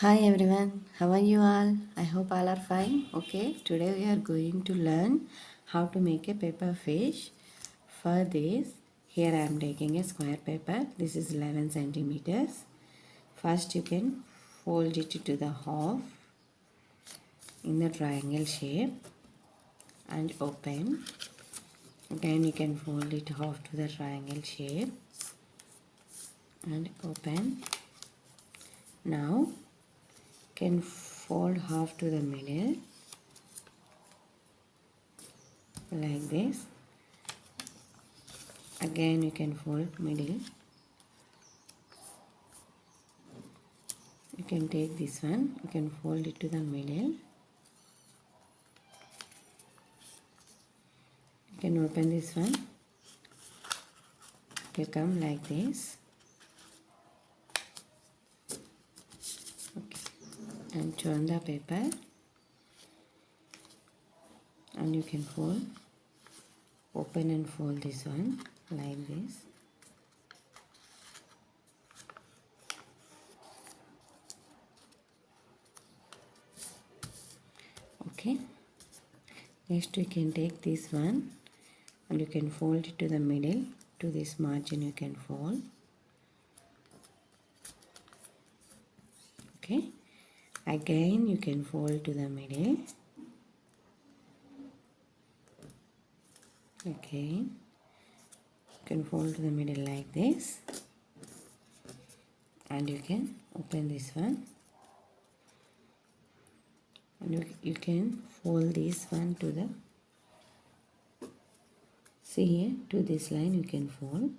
Hi everyone, how are you all? I hope all are fine. Okay, today we are going to learn how to make a paper fish. For this, here I am taking a square paper. This is 11 centimeters. First you can fold it to the half in the triangle shape and open. Again you can fold it half to the triangle shape and open. Now can fold half to the middle like this. Again you can fold middle. You can take this one, you can fold it to the middle. You can open this one. It will come like this. Okay. And turn the paper and you can fold, open and fold this one like this. Okay. Next you can take this one and you can fold it to the middle. To this margin you can fold. Okay. Again you can fold to the middle. Okay. You can fold to the middle like this. And you can open this one. And you can fold this one to the, see here, to this line you can fold.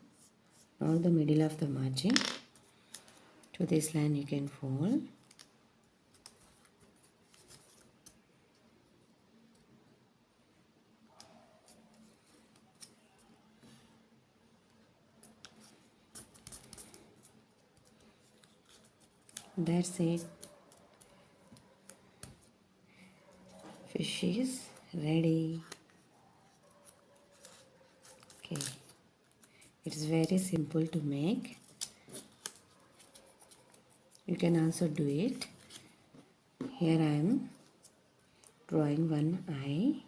Now the middle of the margin, to this line you can fold. That's it. Fish is ready. Okay. It's very simple to make. You can also do it. Here I am drawing one eye.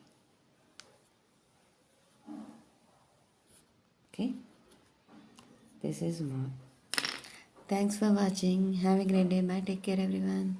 Okay. This is more. Thanks for watching. Have a great day. Bye. Take care everyone.